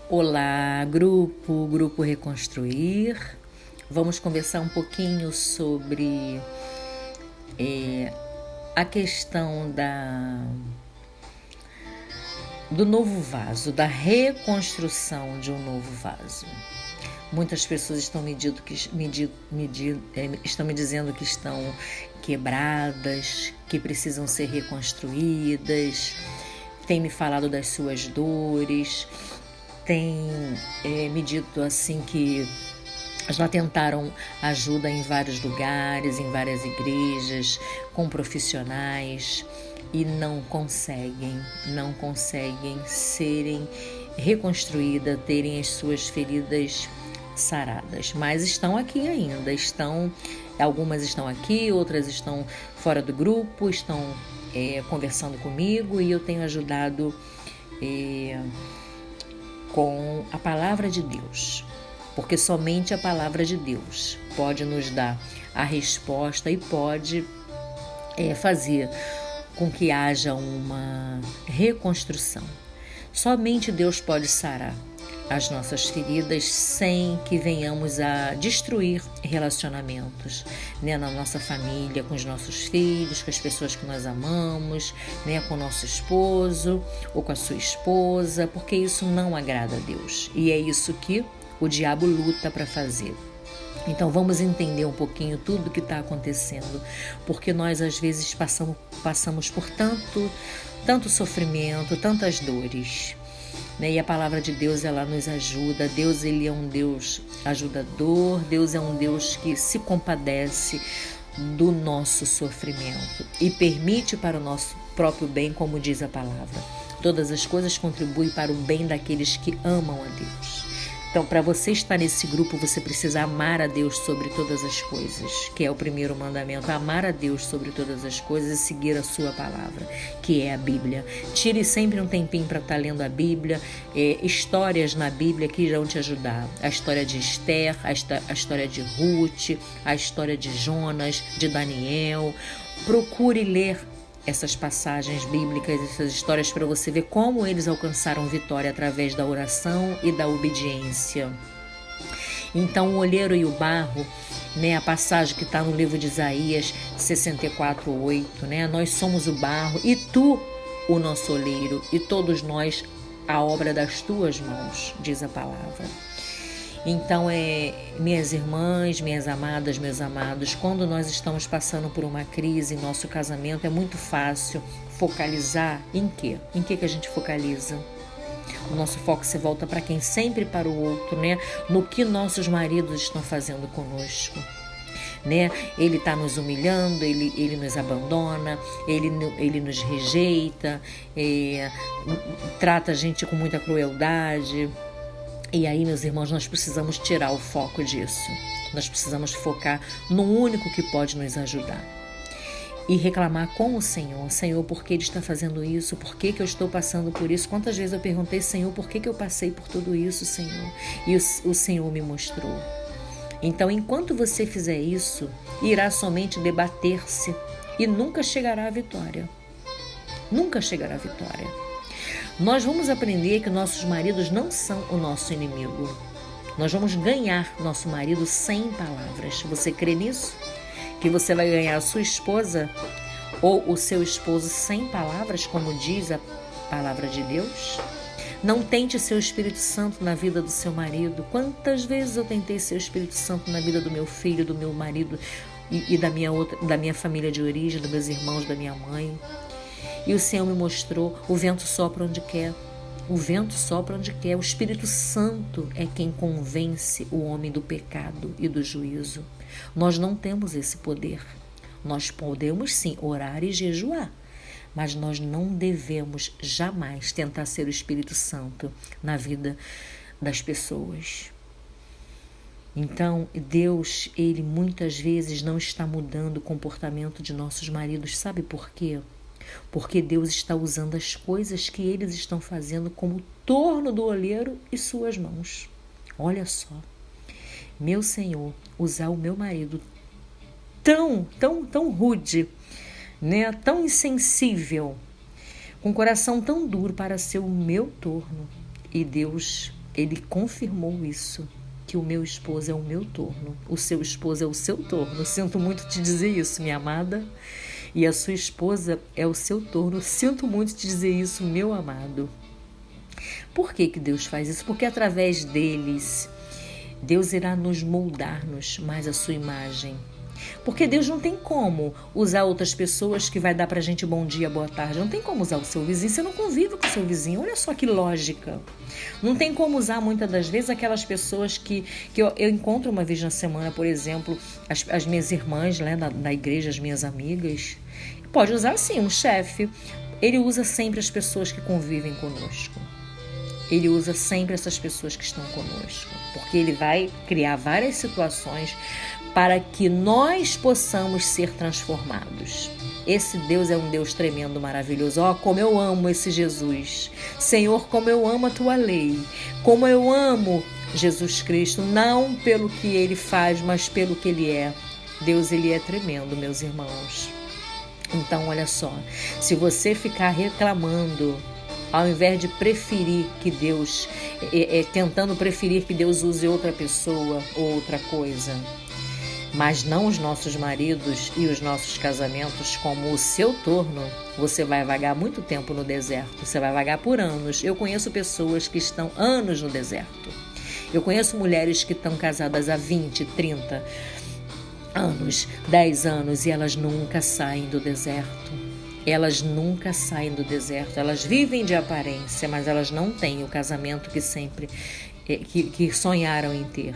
Olá, grupo Reconstruir. Vamos conversar um pouquinho sobre a questão do novo vaso, da reconstrução de um novo vaso. Muitas pessoas estão me dizendo que estão quebradas, que precisam ser reconstruídas, têm me falado das suas dores, têm me dito assim que já tentaram ajuda em vários lugares, em várias igrejas, com profissionais e não conseguem serem reconstruídas, terem as suas feridas saradas, mas estão aqui ainda, algumas estão aqui, outras estão fora do grupo, estão conversando comigo e eu tenho ajudado com a palavra de Deus, porque somente a palavra de Deus pode nos dar a resposta e pode fazer com que haja uma reconstrução. Somente Deus pode sarar as nossas feridas sem que venhamos a destruir relacionamentos, na nossa família, com os nossos filhos, com as pessoas que nós amamos, com o nosso esposo ou com a sua esposa, porque isso não agrada a Deus. E é isso que o diabo luta para fazer. Então vamos entender um pouquinho tudo o que está acontecendo, porque nós às vezes passamos por tanto sofrimento, tantas dores. E a palavra de Deus, ela nos ajuda. Deus, ele é um Deus ajudador. Deus é um Deus que se compadece do nosso sofrimento e permite para o nosso próprio bem, como diz a palavra. Todas as coisas contribuem para o bem daqueles que amam a Deus. Então, para você estar nesse grupo, você precisa amar a Deus sobre todas as coisas, que é o primeiro mandamento, amar a Deus sobre todas as coisas e seguir a sua palavra, que é a Bíblia. Tire sempre um tempinho para estar lendo a Bíblia, histórias na Bíblia que irão te ajudar. A história de Esther, a história de Ruth, a história de Jonas, de Daniel. Procure ler essas passagens bíblicas, essas histórias, para você ver como eles alcançaram vitória através da oração e da obediência. Então, o olheiro e o barro, a passagem que está no livro de Isaías 64:8, nós somos o barro e tu o nosso olheiro e todos nós a obra das tuas mãos, diz a palavra. Então, minhas irmãs, minhas amadas, meus amados, quando nós estamos passando por uma crise em nosso casamento, é muito fácil focalizar em quê? Em que a gente focaliza? O nosso foco se volta para quem? Sempre para o outro, No que nossos maridos estão fazendo conosco. Ele está nos humilhando, ele nos abandona, ele nos rejeita, trata a gente com muita crueldade. E aí, meus irmãos, nós precisamos tirar o foco disso. Nós precisamos focar no único que pode nos ajudar. E reclamar com o Senhor. Senhor, por que Ele está fazendo isso? Por que eu estou passando por isso? Quantas vezes eu perguntei, Senhor, por que eu passei por tudo isso, Senhor? E o Senhor me mostrou. Então, enquanto você fizer isso, irá somente debater-se e nunca chegará à vitória. Nunca chegará à vitória. Nós vamos aprender que nossos maridos não são o nosso inimigo. Nós vamos ganhar nosso marido sem palavras. Você crê nisso? Que você vai ganhar a sua esposa ou o seu esposo sem palavras, como diz a palavra de Deus? Não tente ser o Espírito Santo na vida do seu marido. Quantas vezes eu tentei ser o Espírito Santo na vida do meu filho, do meu marido e da minha família de origem, dos meus irmãos, da minha mãe. E o Senhor me mostrou, o vento sopra onde quer. O vento sopra onde quer. O Espírito Santo é quem convence o homem do pecado e do juízo. Nós não temos esse poder. Nós podemos sim orar e jejuar, mas nós não devemos jamais tentar ser o Espírito Santo na vida das pessoas. Então, Deus, Ele muitas vezes não está mudando o comportamento de nossos maridos. Sabe por quê? Porque Deus está usando as coisas que eles estão fazendo como torno do olheiro e suas mãos. Olha só, meu Senhor, usar o meu marido tão rude, tão insensível, com um coração tão duro para ser o meu torno. E Deus ele confirmou isso, que o meu esposo é o meu torno, o seu esposo é o seu torno. Sinto muito te dizer isso, minha amada, e a sua esposa é o seu torno. Sinto muito te dizer isso, meu amado. Por que Deus faz isso? Porque através deles, Deus irá nos moldar-nos mais à sua imagem. Porque Deus não tem como usar outras pessoas que vai dar pra gente bom dia, boa tarde. Não tem como usar o seu vizinho. Você não convive com o seu vizinho. Olha só que lógica. Não tem como usar muitas das vezes aquelas pessoas que eu encontro uma vez na semana, por exemplo, as minhas irmãs, né, na igreja, as minhas amigas. Pode usar sim, um chefe. Ele usa sempre as pessoas que convivem conosco. Ele usa sempre essas pessoas que estão conosco. Porque ele vai criar várias situações para que nós possamos ser transformados. Esse Deus é um Deus tremendo, maravilhoso. Ó, como eu amo esse Jesus. Senhor, como eu amo a tua lei. Como eu amo Jesus Cristo, não pelo que ele faz, mas pelo que ele é. Deus, ele é tremendo, meus irmãos. Então, olha só, se você ficar reclamando, ao invés de preferir que Deus, tentando preferir que Deus use outra pessoa ou outra coisa, mas não os nossos maridos e os nossos casamentos como o seu torno, você vai vagar muito tempo no deserto, você vai vagar por anos. Eu conheço pessoas que estão anos no deserto. Eu conheço mulheres que estão casadas há 20, 30 anos, 10 anos, e elas nunca saem do deserto. Elas nunca saem do deserto. Elas vivem de aparência, mas elas não têm o casamento que sempre que sonharam em ter.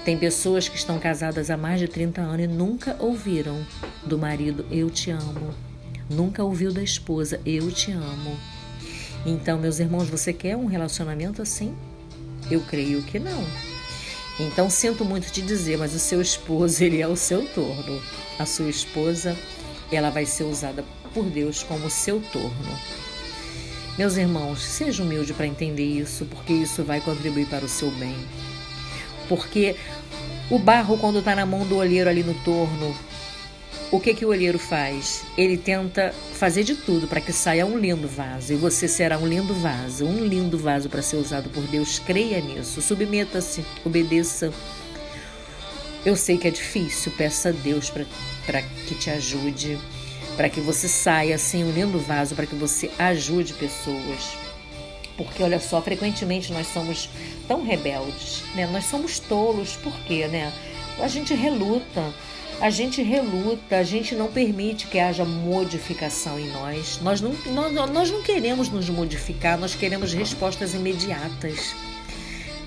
Tem pessoas que estão casadas há mais de 30 anos e nunca ouviram do marido, eu te amo. Nunca ouviu da esposa, eu te amo. Então, meus irmãos, você quer um relacionamento assim? Eu creio que não. Então, sinto muito te dizer, mas o seu esposo, ele é o seu torno. A sua esposa, ela vai ser usada por Deus como seu torno. Meus irmãos, seja humilde para entender isso, porque isso vai contribuir para o seu bem. Porque o barro, quando está na mão do olheiro ali no torno, o que o olheiro faz? Ele tenta fazer de tudo para que saia um lindo vaso. E você será um lindo vaso para ser usado por Deus. Creia nisso, submeta-se, obedeça. Eu sei que é difícil, peça a Deus para que te ajude, para que você saia assim um lindo vaso, para que você ajude pessoas. Porque, olha só, frequentemente nós somos tão rebeldes, né? Nós somos tolos, por quê, né? A gente reluta, a gente não permite que haja modificação em nós. Nós não queremos nos modificar, nós queremos respostas imediatas,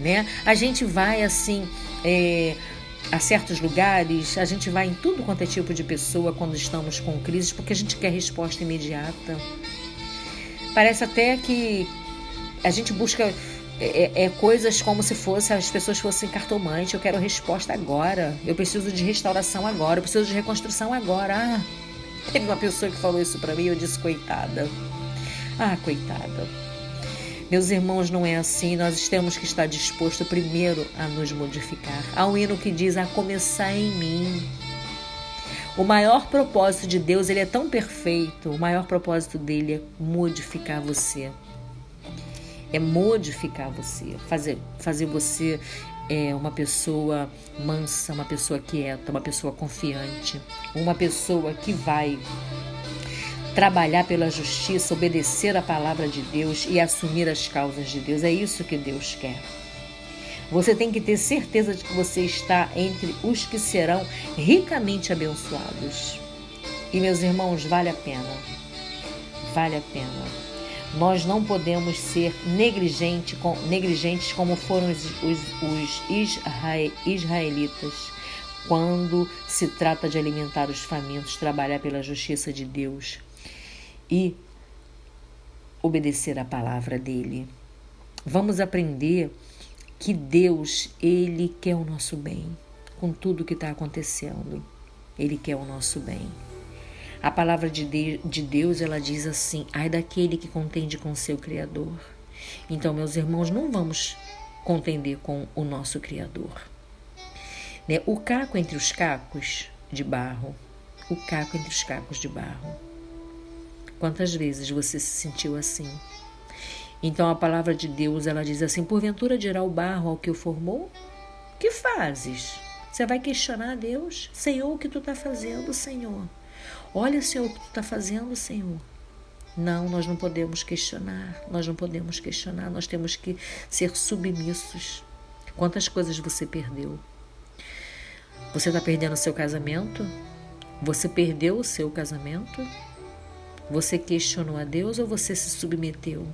né? A gente vai assim, a certos lugares, a gente vai em tudo quanto é tipo de pessoa quando estamos com crises, porque a gente quer resposta imediata. Parece até que a gente busca coisas como se as pessoas fossem cartomante. Eu quero resposta agora, eu preciso de restauração agora, eu preciso de reconstrução agora. Teve uma pessoa que falou isso pra mim e eu disse, coitada. Coitada. Meus irmãos, não é assim. Nós temos que estar dispostos primeiro a nos modificar. Há um hino que diz, a começar em mim. O maior propósito de Deus, ele é tão perfeito, o maior propósito dele é modificar você. É modificar você, fazer você uma pessoa mansa, uma pessoa quieta, uma pessoa confiante, uma pessoa que vai trabalhar pela justiça, obedecer a palavra de Deus e assumir as causas de Deus. É isso que Deus quer. Você tem que ter certeza de que você está entre os que serão ricamente abençoados. E, meus irmãos, vale a pena. Vale a pena. Nós não podemos ser negligentes como foram os israelitas quando se trata de alimentar os famintos, trabalhar pela justiça de Deus e obedecer a palavra dele. Vamos aprender que Deus, ele quer o nosso bem com tudo que está acontecendo. Ele quer o nosso bem. A palavra de Deus, ela diz assim, ai daquele que contende com seu Criador. Então, meus irmãos, não vamos contender com o nosso Criador. Né? O caco entre os cacos de barro. O caco entre os cacos de barro. Quantas vezes você se sentiu assim? Então a palavra de Deus, ela diz assim: porventura dirá o barro ao que o formou? Que fazes? Você vai questionar a Deus? Senhor, o que tu está fazendo, Senhor? Olha, Senhor, o que tu está fazendo, Senhor. Não, nós não podemos questionar, nós temos que ser submissos. Quantas coisas você perdeu? Você está perdendo o seu casamento? Você perdeu o seu casamento? Você questionou a Deus ou você se submeteu?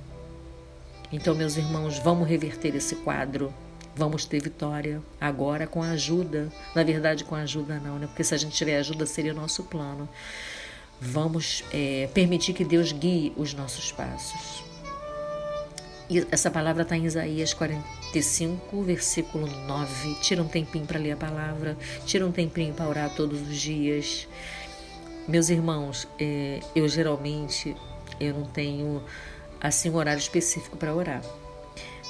Então, meus irmãos, vamos reverter esse quadro. Vamos ter vitória agora com a ajuda. Na verdade, com a ajuda não, né? Porque se a gente tiver ajuda, seria o nosso plano. Vamos permitir que Deus guie os nossos passos. E essa palavra está em Isaías 45, versículo 9. Tira um tempinho para ler a palavra. Tira um tempinho para orar todos os dias. Meus irmãos, eu geralmente não tenho assim um horário específico para orar.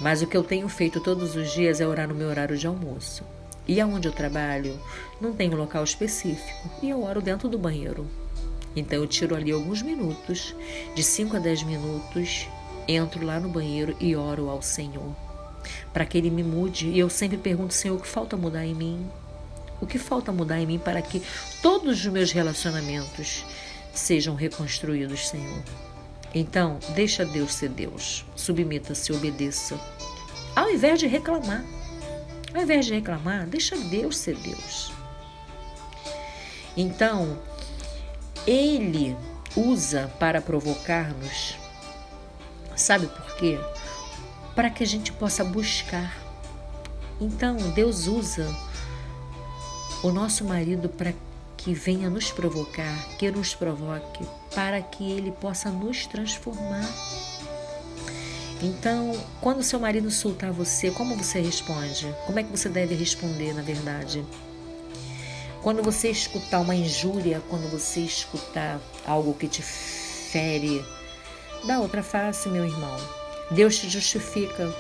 Mas o que eu tenho feito todos os dias é orar no meu horário de almoço. E aonde eu trabalho, não tem um local específico. E eu oro dentro do banheiro. Então eu tiro ali alguns minutos, de 5 a 10 minutos, entro lá no banheiro e oro ao Senhor, para que Ele me mude. E eu sempre pergunto: Senhor, o que falta mudar em mim? O que falta mudar em mim para que todos os meus relacionamentos sejam reconstruídos, Senhor? Então, deixa Deus ser Deus. Submeta-se, obedeça. Ao invés de reclamar, deixa Deus ser Deus. Então, Ele usa para provocar-nos, sabe por quê? Para que a gente possa buscar. Então, Deus usa o nosso marido para que venha nos provocar, que nos provoque, para que ele possa nos transformar. Então, quando seu marido insultar você, como você responde? Como é que você deve responder, na verdade? Quando você escutar uma injúria, quando você escutar algo que te fere, dá outra face, meu irmão. Deus te justifica.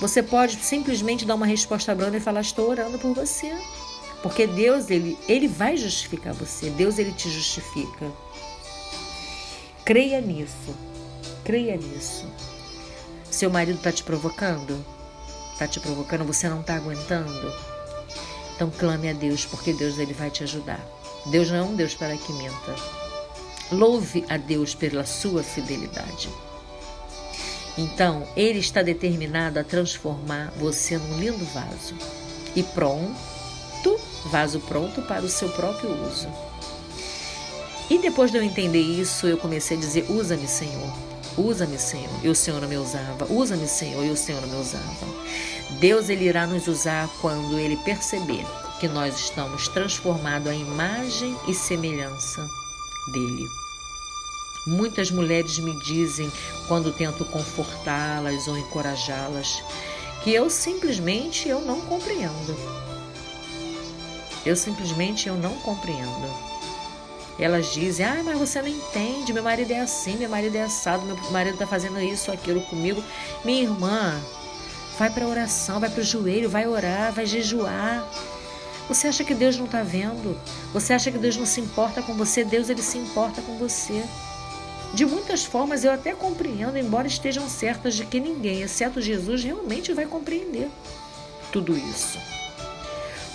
Você pode simplesmente dar uma resposta branda e falar: estou orando por você. Porque Deus, ele vai justificar você. Deus, ele te justifica. Creia nisso. Creia nisso. Seu marido está te provocando? Está te provocando? Você não está aguentando? Então clame a Deus, porque Deus, ele vai te ajudar. Deus não é um Deus para que minta. Louve a Deus pela sua fidelidade. Então, Ele está determinado a transformar você num lindo vaso. E vaso pronto para o seu próprio uso. E depois de eu entender isso, eu comecei a dizer: usa-me, Senhor. Usa-me, Senhor. E o Senhor não me usava. Usa-me, Senhor. E o Senhor não me usava. Deus, ele irá nos usar quando ele perceber que nós estamos transformados à imagem e semelhança dele. Muitas mulheres me dizem, quando tento confortá-las ou encorajá-las, que eu simplesmente não compreendo. Eu não compreendo. Elas dizem: mas você não entende, meu marido é assim, meu marido é assado, meu marido está fazendo isso, aquilo comigo. Minha irmã, vai para a oração, vai para o joelho, vai orar, vai jejuar. Você acha que Deus não está vendo? Você acha que Deus não se importa com você? Deus, ele se importa com você. De muitas formas eu até compreendo, embora estejam certas de que ninguém, exceto Jesus, realmente vai compreender tudo isso.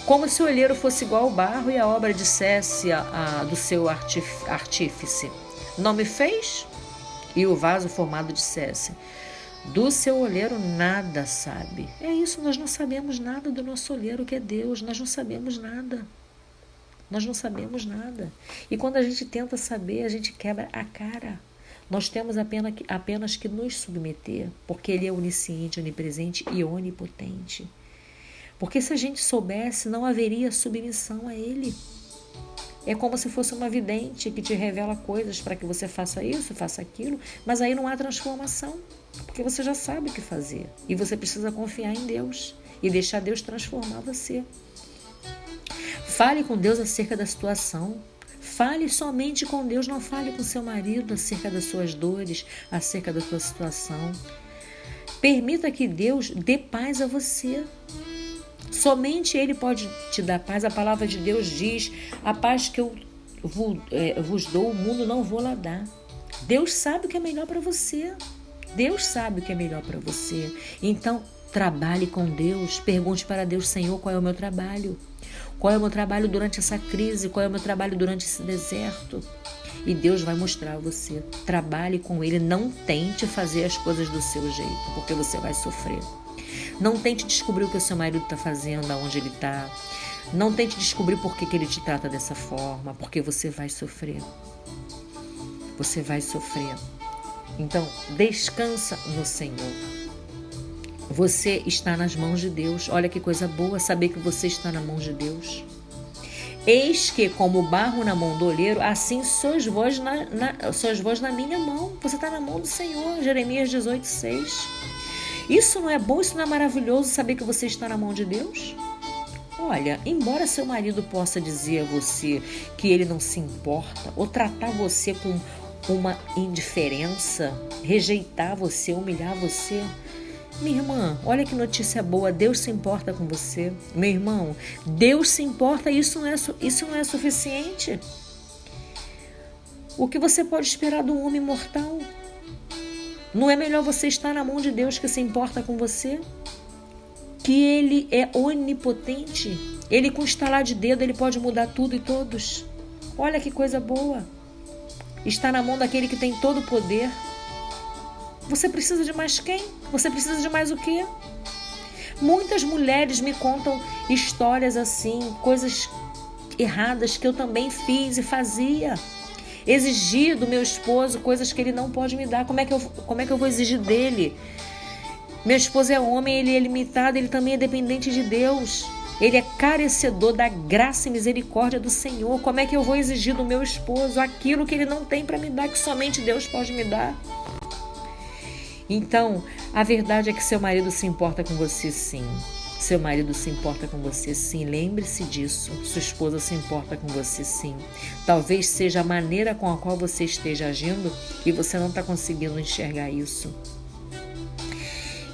Como se o olheiro fosse igual ao barro e a obra dissesse do seu artífice: não me fez? E o vaso formado dissesse: do seu olheiro nada sabe. É isso, nós não sabemos nada do nosso olheiro, que é Deus. Nós não sabemos nada. Nós não sabemos nada. E quando a gente tenta saber, a gente quebra a cara. Nós temos apenas que nos submeter, porque Ele é onisciente, onipresente e onipotente. Porque se a gente soubesse, não haveria submissão a Ele. É como se fosse uma vidente que te revela coisas para que você faça isso, faça aquilo, mas aí não há transformação, porque você já sabe o que fazer. E você precisa confiar em Deus e deixar Deus transformar você. Fale com Deus acerca da situação. Fale somente com Deus, não fale com seu marido acerca das suas dores, acerca da sua situação. Permita que Deus dê paz a você. Somente Ele pode te dar paz. A palavra de Deus diz: a paz que eu vos dou, o mundo não vou lá dar. Deus sabe o que é melhor para você. Deus sabe o que é melhor para você. Então, trabalhe com Deus. Pergunte para Deus: Senhor, qual é o meu trabalho? Qual é o meu trabalho durante essa crise? Qual é o meu trabalho durante esse deserto? E Deus vai mostrar a você. Trabalhe com Ele. Não tente fazer as coisas do seu jeito, porque você vai sofrer. Não tente descobrir o que o seu marido está fazendo, aonde ele está. Não tente descobrir por que ele te trata dessa forma, porque você vai sofrer. Você vai sofrer. Então, descansa no Senhor. Você está nas mãos de Deus. Olha que coisa boa saber que você está na mão de Deus. Eis que, como barro na mão do olheiro, assim sois vós na minha mão. Você está na mão do Senhor. Jeremias 18:6. Isso não é bom? Isso não é maravilhoso saber que você está na mão de Deus? Olha, embora seu marido possa dizer a você que ele não se importa, ou tratar você com uma indiferença, rejeitar você, humilhar você, minha irmã, olha que notícia boa, Deus se importa com você. Meu irmão, Deus se importa e isso não é suficiente. O que você pode esperar de um homem mortal? Não é melhor você estar na mão de Deus que se importa com você? Que Ele é onipotente. Ele, com estalar de dedo, Ele pode mudar tudo e todos. Olha que coisa boa. Está na mão daquele que tem todo o poder. Você precisa de mais quem? Você precisa de mais o quê? Muitas mulheres me contam histórias assim, coisas erradas que eu também fiz e fazia. Exigir do meu esposo coisas que ele não pode me dar. Como é que eu vou exigir dele? Meu esposo é homem, ele é limitado, ele também é dependente de Deus. Ele é carecedor da graça e misericórdia do Senhor. Como é que eu vou exigir do meu esposo aquilo que ele não tem para me dar, que somente Deus pode me dar? Então, a verdade é que seu marido se importa com você, sim. Seu marido se importa com você, sim. Lembre-se disso. Sua esposa se importa com você, sim. Talvez seja a maneira com a qual você esteja agindo e você não está conseguindo enxergar isso.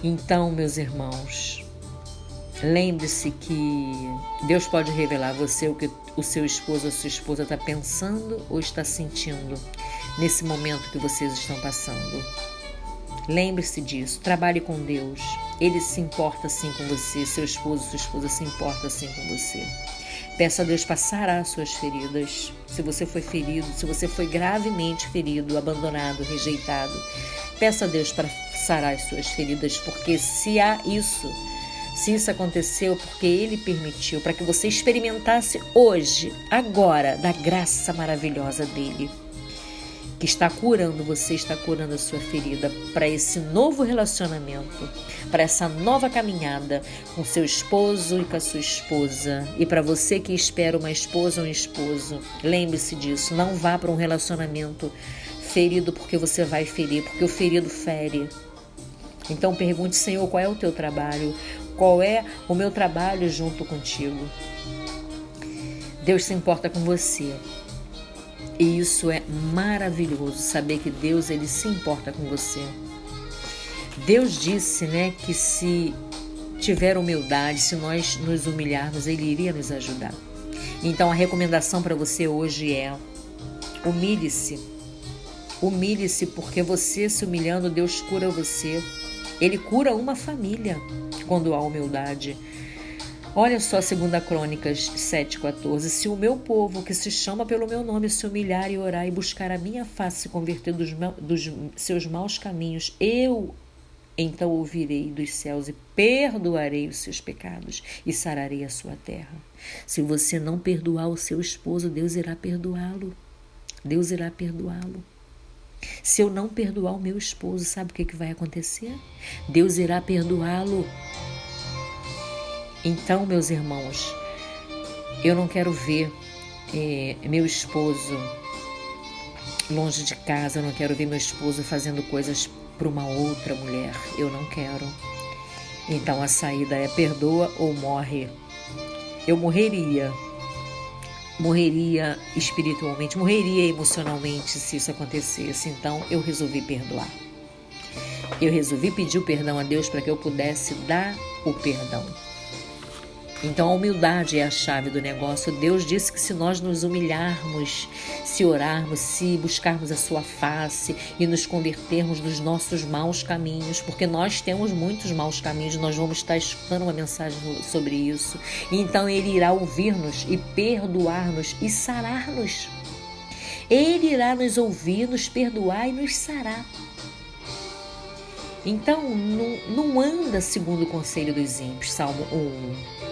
Então, meus irmãos, lembre-se que Deus pode revelar a você o que o seu esposo ou a sua esposa está pensando ou está sentindo nesse momento que vocês estão passando. Lembre-se disso, trabalhe com Deus. Ele se importa sim com você, seu esposo, sua esposa se importa sim com você. Peça a Deus para sarar as suas feridas. Se você foi ferido, se você foi gravemente ferido, abandonado, rejeitado, peça a Deus para sarar as suas feridas, porque se isso aconteceu, porque Ele permitiu, para que você experimentasse hoje, agora, da graça maravilhosa dEle, que está curando você, está curando a sua ferida, para esse novo relacionamento, para essa nova caminhada com seu esposo e com a sua esposa. E para você que espera uma esposa ou um esposo, lembre-se disso, não vá para um relacionamento ferido porque você vai ferir, porque o ferido fere. Então pergunte: Senhor, qual é o teu trabalho? Qual é o meu trabalho junto contigo? Deus se importa com você. E isso é maravilhoso, saber que Deus, Ele se importa com você. Deus disse, que se tiver humildade, se nós nos humilharmos, Ele iria nos ajudar. Então a recomendação para você hoje é: humilhe-se. Humilhe-se, porque você se humilhando, Deus cura você. Ele cura uma família quando há humildade. Olha só 2 Crônicas 7,14. Se o meu povo, que se chama pelo meu nome, se humilhar e orar e buscar a minha face, se converter dos seus maus caminhos, eu então ouvirei dos céus e perdoarei os seus pecados e sararei a sua terra. Se você não perdoar o seu esposo, Deus irá perdoá-lo. Deus irá perdoá-lo. Se eu não perdoar o meu esposo, sabe o que vai acontecer? Deus irá perdoá-lo. Então, meus irmãos, eu não quero ver meu esposo longe de casa, eu não quero ver meu esposo fazendo coisas para uma outra mulher, eu não quero. Então a saída é: perdoa ou morre. Eu morreria espiritualmente, morreria emocionalmente se isso acontecesse. Então eu resolvi perdoar. Eu resolvi pedir o perdão a Deus para que eu pudesse dar o perdão. Então a humildade é a chave do negócio. Deus disse que se nós nos humilharmos, se orarmos, se buscarmos a sua face e nos convertermos dos nossos maus caminhos, porque nós temos muitos maus caminhos, nós vamos estar escutando uma mensagem sobre isso. E então Ele irá ouvir-nos e perdoar-nos e sarar-nos. Ele irá nos ouvir, nos perdoar e nos sarar. Então não anda segundo o conselho dos ímpios, Salmo 1.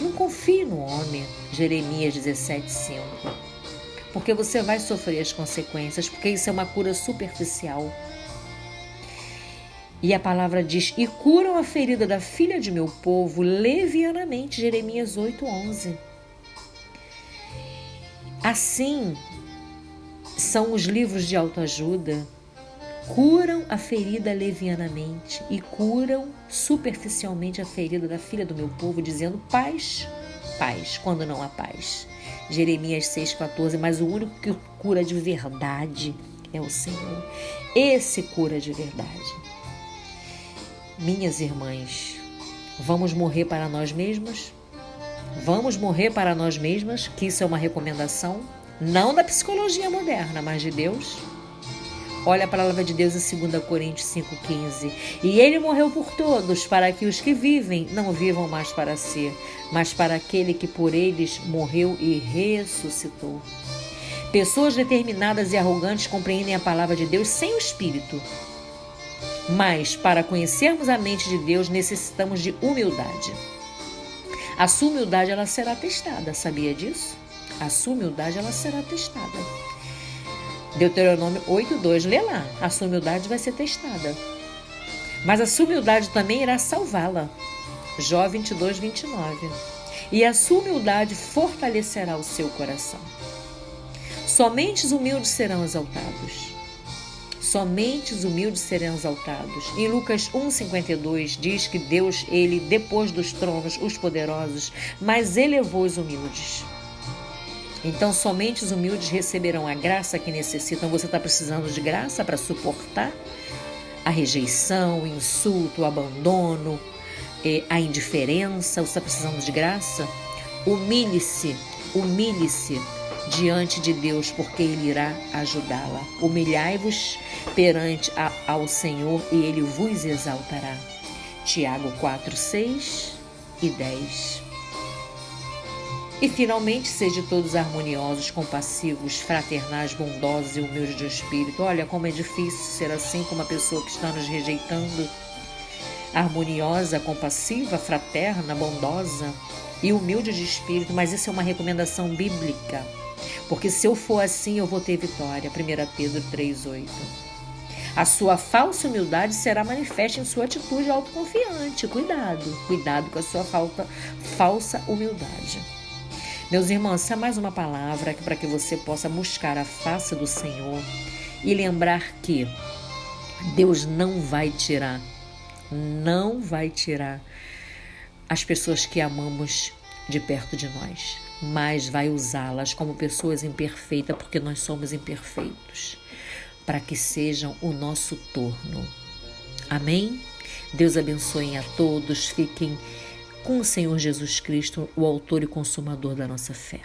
Não confie no homem, Jeremias 17:5. Porque você vai sofrer as consequências, porque isso é uma cura superficial. E a palavra diz, e curam a ferida da filha de meu povo levianamente, Jeremias 8:11. Assim são os livros de autoajuda. Curam a ferida levianamente e curam superficialmente a ferida da filha do meu povo, dizendo paz, paz, quando não há paz. Jeremias 6:14, mas o único que cura de verdade é o Senhor. Esse cura de verdade. Minhas irmãs, vamos morrer para nós mesmas? Vamos morrer para nós mesmas, que isso é uma recomendação, não da psicologia moderna, mas de Deus. Olha a palavra de Deus em 2 Coríntios 5:15. E Ele morreu por todos, para que os que vivem não vivam mais para si, mas para aquele que por eles morreu e ressuscitou. Pessoas determinadas e arrogantes compreendem a palavra de Deus sem o Espírito. Mas, para conhecermos a mente de Deus, necessitamos de humildade. A sua humildade, ela será testada, sabia disso? A sua humildade, ela será testada. Deuteronômio 8:2, lê lá, a sua humildade vai ser testada. Mas a sua humildade também irá salvá-la. Jó 22:29. E a sua humildade fortalecerá o seu coração. Somente os humildes serão exaltados. Somente os humildes serão exaltados. Em Lucas 1:52 diz que Deus, Ele depôs dos tronos os poderosos, mas elevou os humildes. Então, somente os humildes receberão a graça que necessitam. Você está precisando de graça para suportar a rejeição, o insulto, o abandono, a indiferença? Você está precisando de graça? Humilhe-se diante de Deus, porque Ele irá ajudá-la. Humilhai-vos perante ao Senhor e Ele vos exaltará. Tiago 4:6 e 10. E finalmente, sede todos harmoniosos, compassivos, fraternais, bondosos e humildes de espírito. Olha como é difícil ser assim com uma pessoa que está nos rejeitando. Harmoniosa, compassiva, fraterna, bondosa e humilde de espírito. Mas isso é uma recomendação bíblica. Porque se eu for assim, eu vou ter vitória. 1 Pedro 3:8. A sua falsa humildade será manifesta em sua atitude autoconfiante. Cuidado com a sua falsa humildade. Meus irmãos, essa é mais uma palavra para que você possa buscar a face do Senhor e lembrar que Deus não vai tirar as pessoas que amamos de perto de nós, mas vai usá-las como pessoas imperfeitas, porque nós somos imperfeitos, para que sejam o nosso torno. Amém? Deus abençoe a todos, fiquem com o Senhor Jesus Cristo, o autor e consumador da nossa fé.